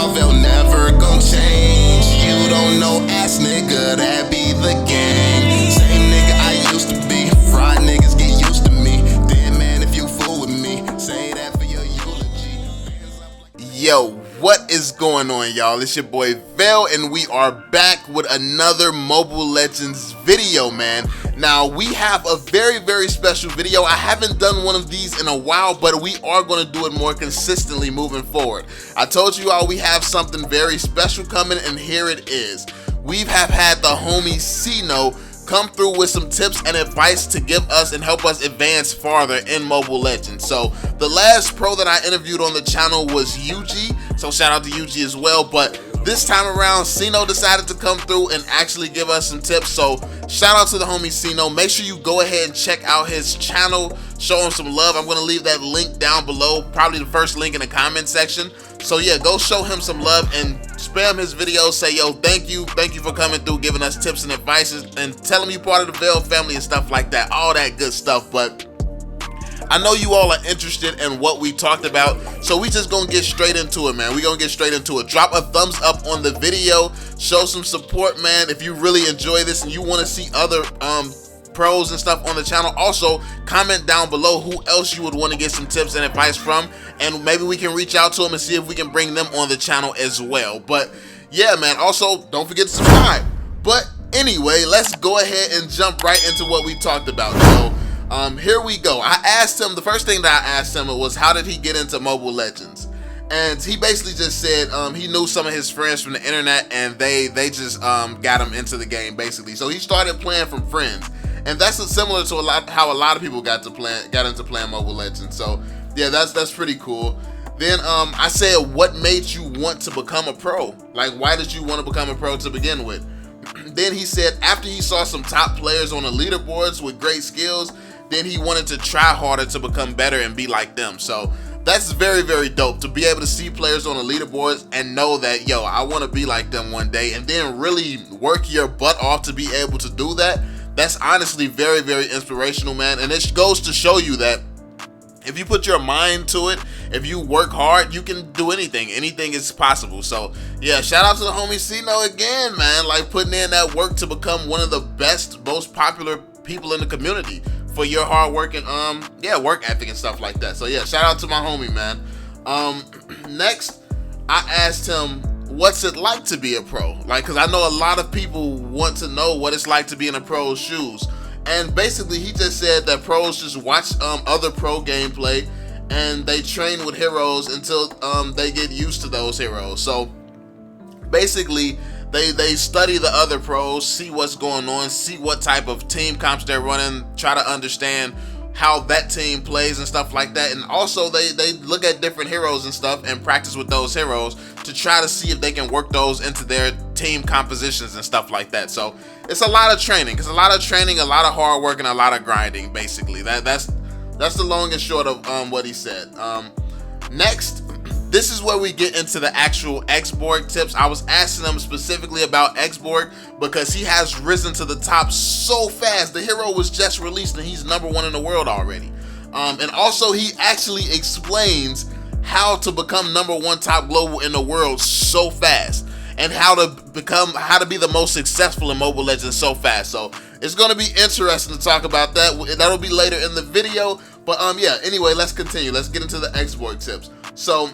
how VeLL never gon' change. You don't know ass nigga, that be the gang. Same nigga I used to be. Fried niggas get used to me. Damn man, if you fool with me, say that for your eulogy. Yo, what is going on, y'all? It's your boy VeLL, and we are back with another Mobile Legends video, man. Now, we have a very special video. I haven't done one of these in a while, but we are going to do it more consistently moving forward. I told you all we have something very special coming, and here it is. We have had the homie Syno come through with some tips and advice to give us and help us advance farther in Mobile Legends. So the last pro that I interviewed on the channel was UG, so shout out to UG as well, but this time around Syno decided to come through and actually give us some tips. So shout out to the homie Syno. Make sure you go ahead and check out his channel, show him some love. I'm going to leave that link down below, probably the first link in the comment section. So yeah, go show him some love and spam his videos. Say, yo, thank you for coming through, giving us tips and advices, and tell him you part of the VeLL family and stuff like that, all that good stuff. But I know you all are interested in what we talked about, so we just gonna get straight into it, man. We gonna get straight into it. Drop a thumbs up on the video, show some support, man, if you really enjoy this and you want to see other pros and stuff on the channel. Also, comment down below who else you would want to get some tips and advice from, and maybe we can reach out to them and see if we can bring them on the channel as well. But yeah, man, also don't forget to subscribe. But anyway, let's go ahead and jump right into what we talked about. So here we go. I asked him, the first thing that I asked him was, how did he get into Mobile Legends? And he basically just said he knew some of his friends from the internet, and they just got him into the game basically. So he started playing from friends, and that's similar to how a lot of people got into playing Mobile Legends. So yeah, that's pretty cool. Then I said, what made you want to become a pro? Like, why did you want to become a pro to begin with? Then he said after he saw some top players on the leaderboards with great skills, then he wanted to try harder to become better and be like them. So that's very dope to be able to see players on the leaderboards and know that, yo, I want to be like them one day, and then really work your butt off to be able to do that. That's honestly very inspirational, man. And it goes to show you that if you put your mind to it, if you work hard, you can do anything. Anything is possible. So yeah, shout out to the homie Syno again, man. Like, putting in that work to become one of the best, most popular people in the community for your hard work and work ethic and stuff like that. So yeah, shout out to my homie, man. Next, I asked him, what's it like to be a pro? Like, because I know a lot of people want to know what it's like to be in a pro's shoes. And basically he just said that pros just watch other pro gameplay, and they train with heroes until they get used to those heroes. So basically they study the other pros, see what's going on, see what type of team comps they're running, try to understand how that team plays and stuff like that. And also they look at different heroes and stuff and practice with those heroes to try to see if they can work those into their team compositions and stuff like that. So it's a lot of training, a lot of hard work, and a lot of grinding. Basically that's the long and short of what he said. Next, this is where we get into the actual Xborg tips. I was asking him specifically about Xborg because he has risen to the top so fast. The hero was just released and he's #1 in the world already. And also he actually explains how to become #1 top global in the world so fast, and how to be the most successful in Mobile Legends so fast. So it's going to be interesting to talk about that. That'll be later in the video. But yeah, anyway, let's continue. Let's get into the Xborg tips. So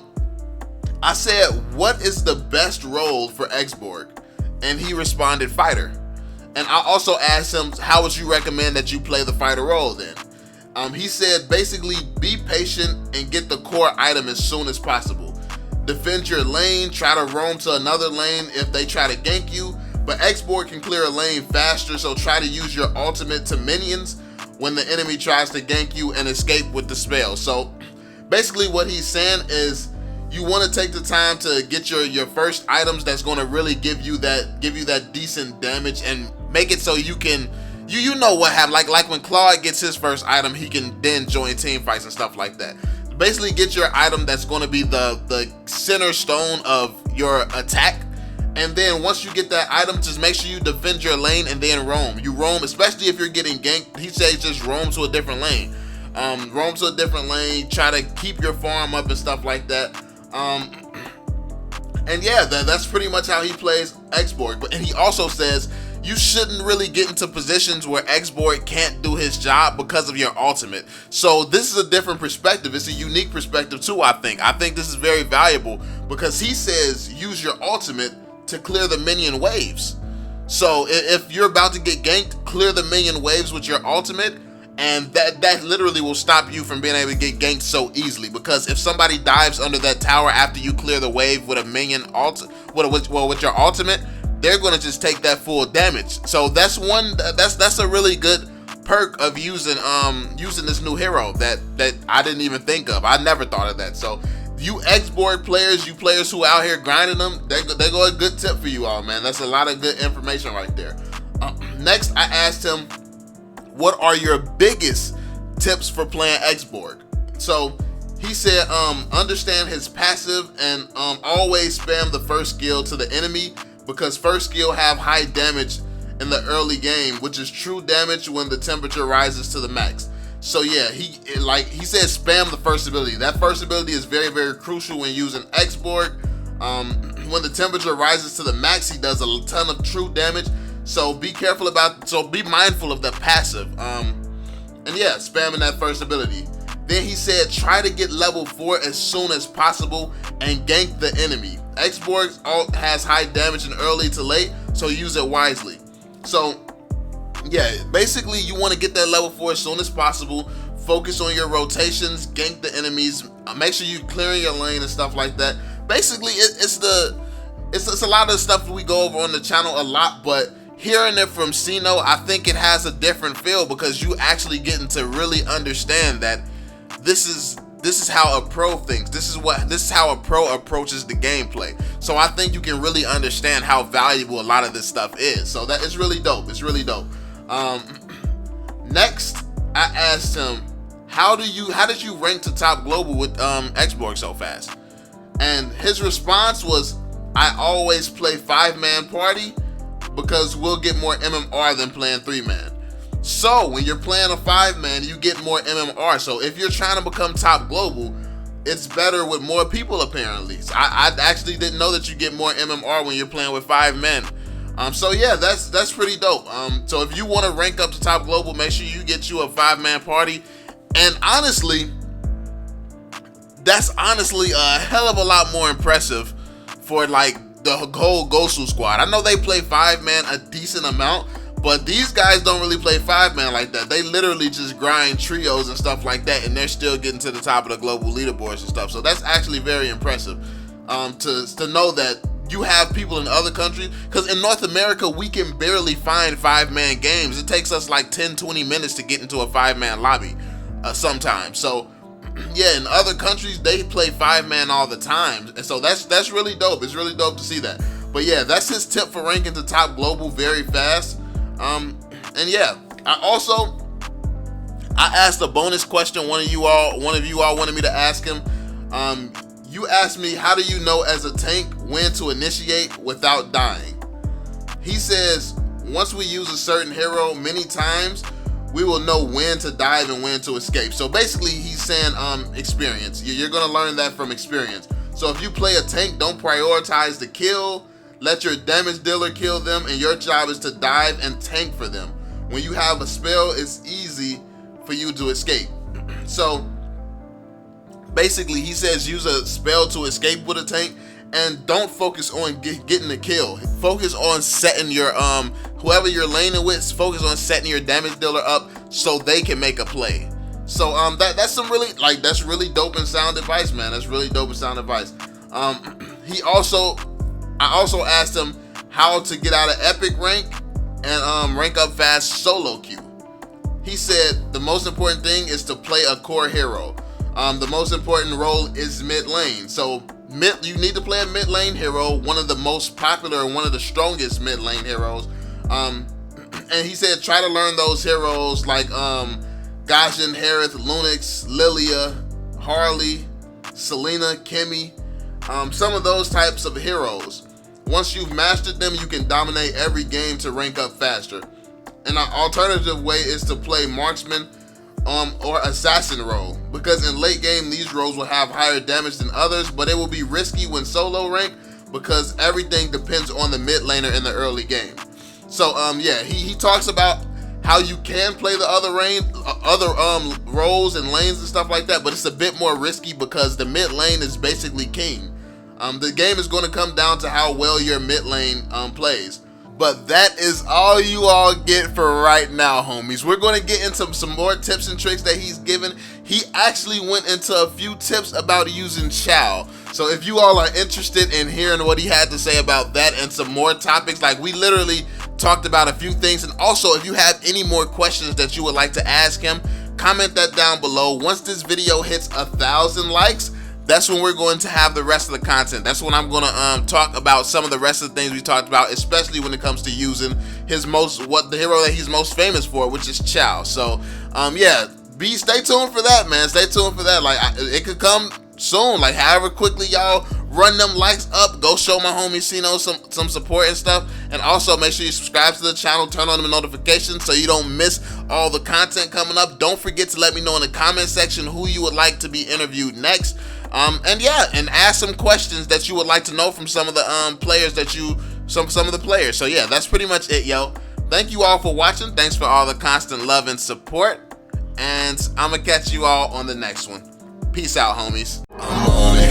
I said, what is the best role for Xborg? And he responded, fighter. And I also asked him, how would you recommend that you play the fighter role then? He said, basically, be patient and get the core item as soon as possible. Defend your lane, try to roam to another lane if they try to gank you, but Xborg can clear a lane faster, so try to use your ultimate to minions when the enemy tries to gank you and escape with the spell. So basically what he's saying is, you want to take the time to get your first items that's going to really give you that decent damage, and make it so you can you know what happened, like when Claude gets his first item, he can then join team fights and stuff like that. Basically get your item that's going to be the center stone of your attack, and then once you get that item, just make sure you defend your lane and then roam. You roam, especially if you're getting ganked. He says just roam to a different lane. Roam to a different lane, try to keep your farm up and stuff like that. And yeah, that's pretty much how he plays Xborg. And he also says you shouldn't really get into positions where Xborg can't do his job because of your ultimate. So this is a different perspective. It's a unique perspective too, I think. I think this is very valuable because he says use your ultimate to clear the minion waves. So if you're about to get ganked, clear the minion waves with your ultimate, and that literally will stop you from being able to get ganked so easily. Because if somebody dives under that tower after you clear the wave with a minion with your ultimate, they're going to just take that full damage. So that's a really good perk of using this new hero that I didn't even think of. I never thought of that. So you Xborg players, you players who are out here grinding them, they go a good tip for you all, man. That's a lot of good information right there. Next, I asked him, what are your biggest tips for playing Xborg? So he said, understand his passive and always spam the first skill to the enemy, because first skill have high damage in the early game, which is true damage when the temperature rises to the max. So yeah, he said spam the first ability. That first ability is very, very crucial when using Xborg. When the temperature rises to the max, he does a ton of true damage. So be mindful of the passive. And yeah, spamming that first ability. Then he said try to get level 4 as soon as possible and gank the enemy. Xborg's ult has high damage in early to late, so use it wisely. So yeah, basically you want to get that level 4 as soon as possible. Focus on your rotations, gank the enemies, make sure you're clearing your lane and stuff like that. Basically, it's a lot of stuff we go over on the channel a lot, but hearing it from Syno, I think it has a different feel because you actually getting to really understand that this is how a pro thinks. This is how a pro approaches the gameplay. So I think you can really understand how valuable a lot of this stuff is. So that is really dope. It's really dope. Next, I asked him, how did you rank to top global with Xborg so fast? And his response was, I always play 5-man party because we'll get more MMR than playing 3-man. So when you're playing a 5-man, you get more MMR. So if you're trying to become top global, it's better with more people apparently. So I actually didn't know that you get more MMR when you're playing with 5 men. So yeah, that's pretty dope. So if you want to rank up to top global, make sure you get you a 5-man party. And honestly, that's honestly a hell of a lot more impressive for like the whole Gosu squad. I know they play 5-man a decent amount, but these guys don't really play 5-man like that. They literally just grind trios and stuff like that, and they're still getting to the top of the global leaderboards and stuff. So that's actually very impressive to know that you have people in other countries, because in North America, we can barely find 5-man games. It takes us like 10-20 minutes to get into a 5-man lobby sometimes. So yeah, in other countries, they play 5-man all the time. And so that's really dope. It's really dope to see that. But yeah, that's his tip for ranking to top global very fast. And yeah, I asked a bonus question. One of you all wanted me to ask him. You asked me, how do you know as a tank when to initiate without dying? He says, once we use a certain hero many times, we will know when to dive and when to escape. So basically he's saying experience. You're gonna learn that from experience. So if you play a tank, don't prioritize the kill. Let your damage dealer kill them, and your job is to dive and tank for them. When you have a spell, it's easy for you to escape. So basically he says use a spell to escape with a tank, and don't focus on getting the kill. Focus on setting your whoever you're laning with, focus on setting your damage dealer up so they can make a play. So that's some really that's really dope and sound advice, man. That's really dope and sound advice. I also asked him how to get out of epic rank and rank up fast solo queue. He said the most important thing is to play a core hero. The most important role is mid lane. So you need to play a mid lane hero, one of the most popular and one of the strongest mid lane heroes. And he said try to learn those heroes like Gashin, Harith, Lunix, Lilia, Harley, Selena, Kimmy, some of those types of heroes. Once you've mastered them, you can dominate every game to rank up faster. And an alternative way is to play marksman or assassin role, because in late game these roles will have higher damage than others, but it will be risky when solo rank. because everything depends on the mid laner in the early game. So yeah, he talks about how you can play the other roles and lanes and stuff like that, but it's a bit more risky because the mid lane is basically king. The game is going to come down to how well your mid lane plays. But that is all you all get for right now, homies. We're going to get into some more tips and tricks that he's given. He actually went into a few tips about using Chow. So if you all are interested in hearing what he had to say about that and some more topics, like we literally talked about a few things. And also, if you have any more questions that you would like to ask him, comment that down below. Once this video hits 1,000 likes, that's when we're going to have the rest of the content. That's when I'm going to talk about some of the rest of the things we talked about, especially when it comes to using his the hero that he's most famous for, which is Chow. So yeah, stay tuned for that, man. Stay tuned for that. Like it could come soon. Like however quickly y'all run them likes up, go show my homie Syno some support and stuff. And also make sure you subscribe to the channel, turn on the notifications so you don't miss all the content coming up. Don't forget to let me know in the comment section who you would like to be interviewed next. And yeah, and ask some questions that you would like to know from some of the players that some of the players. So yeah, that's pretty much it, yo. Thank you all for watching. Thanks for all the constant love and support. And I'm gonna catch you all on the next one. Peace out, homies. I'm on it.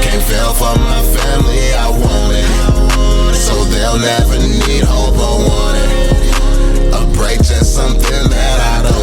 Can't fail for my family, I want it. So they'll never need hope or want it. A break, just something that I don't